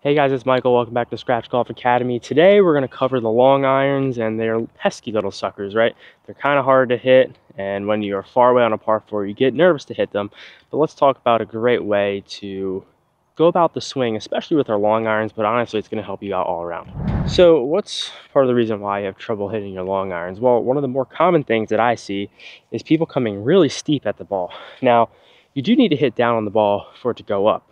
Hey guys, it's Michael. Welcome back to Scratch Golf Academy. Today we're going to cover the long irons, and they're pesky little suckers, right? They're kind of hard to hit, and when you're far away on a par 4, you get nervous to hit them. But let's talk about a great way to go about the swing, especially with our long irons, but honestly it's going to help you out all around. So what's part of the reason why you have trouble hitting your long irons? Well, one of the more common things that I see is people coming really steep at the ball. Now, you do need to hit down on the ball for it to go up,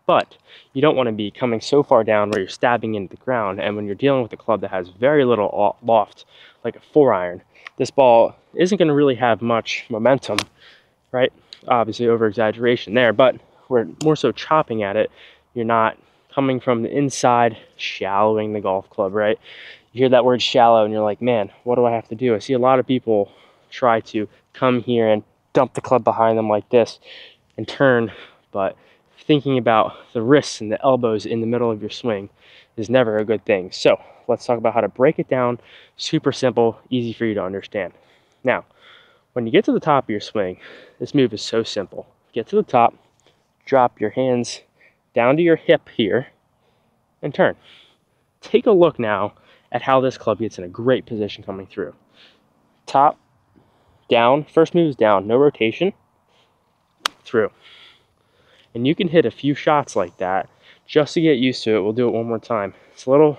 but you don't want to be coming so far down where you're stabbing into the ground. And when you're dealing with a club that has very little loft, like a 4-iron, this ball isn't going to really have much momentum, right? Obviously over exaggeration there, but we're more so chopping at it. You're not coming from the inside, shallowing the golf club, right? You hear that word shallow and you're like, man, what do I have to do? I see a lot of people try to come here and dump the club behind them like this and turn, but thinking about the wrists and the elbows in the middle of your swing is never a good thing. So let's talk about how to break it down. Super simple, easy for you to understand. Now, when you get to the top of your swing, this move is so simple. Get to the top, drop your hands down to your hip here, and turn. Take a look now at how this club gets in a great position coming through. Top, down, first move is down, no rotation, through. And you can hit a few shots like that just to get used to it. We'll do it one more time. It's a little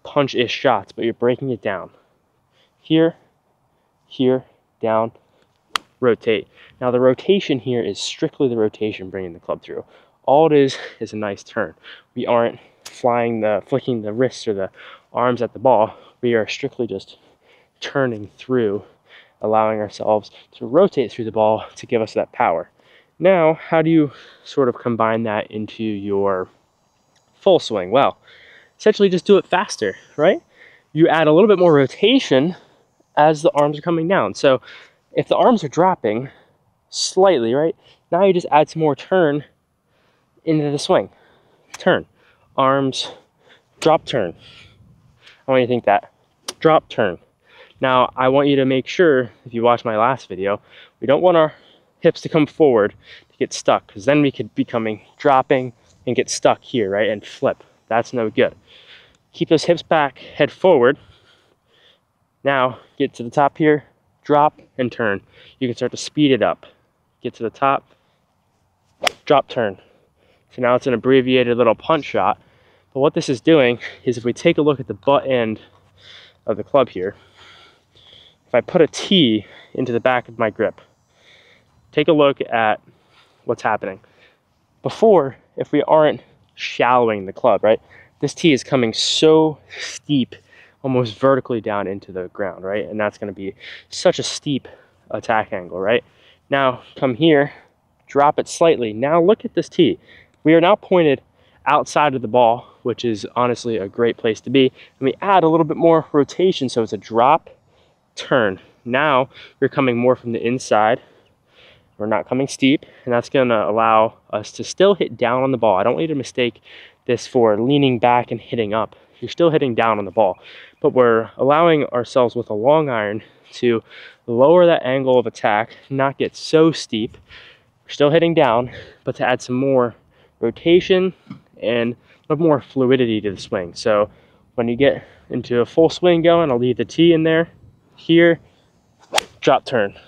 punch-ish shots, but you're breaking it down. Here, here, down, rotate. Now the rotation here is strictly the rotation bringing the club through. All it is a nice turn. We aren't flicking the wrists or the arms at the ball. We are strictly just turning through, allowing ourselves to rotate through the ball to give us that power. Now, how do you sort of combine that into your full swing? Well, essentially just do it faster, right? You add a little bit more rotation as the arms are coming down. So if the arms are dropping slightly, right, now you just add some more turn into the swing. Turn, arms, drop, turn. I want you to think that. Drop, turn. Now, I want you to make sure, if you watched my last video, we don't want our hips to come forward to get stuck, because then we could be dropping and get stuck here, right, and flip. That's no good. Keep those hips back, head forward. Now get to the top here, drop and turn. You can start to speed it up. Get to the top, drop, turn. So now it's an abbreviated little punch shot. But what this is doing is, if we take a look at the butt end of the club here, if I put a T into the back of my grip, take a look at what's happening. Before, if we aren't shallowing the club, right, this tee is coming so steep, almost vertically down into the ground, right? And that's going to be such a steep attack angle, right? Now, come here, drop it slightly. Now look at this tee. We are now pointed outside of the ball, which is honestly a great place to be. And we add a little bit more rotation, so it's a drop, turn. Now, we're coming more from the inside. We're not coming steep, and that's going to allow us to still hit down on the ball. I don't want you to mistake this for leaning back and hitting up. You're still hitting down on the ball, but we're allowing ourselves with a long iron to lower that angle of attack, not get so steep. We're still hitting down, but to add some more rotation and a little more fluidity to the swing. So when you get into a full swing going, I'll leave the tee in there. Here, drop, turn.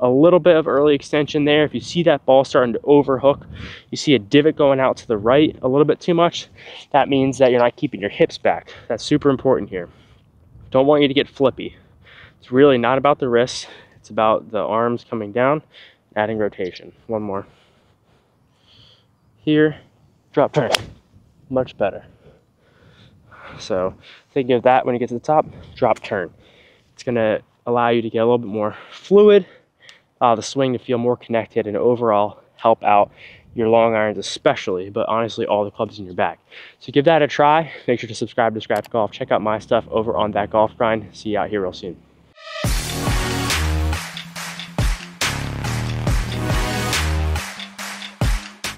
A little bit of early extension there. If you see that ball starting to overhook, you see a divot going out to the right a little bit too much, that means that you're not keeping your hips back. That's super important here. Don't want you to get flippy. It's really not about the wrists. It's about the arms coming down, adding rotation. One more. Here, drop, turn. Much better. So think of that when you get to the top, drop, turn. It's going to allow you to get a little bit more fluid, the swing to feel more connected, and overall help out your long irons especially, but honestly all the clubs in your bag. So give that a try. Make sure to subscribe to Scratch Golf. Check out my stuff over on That Golf Grind. See you out here real soon.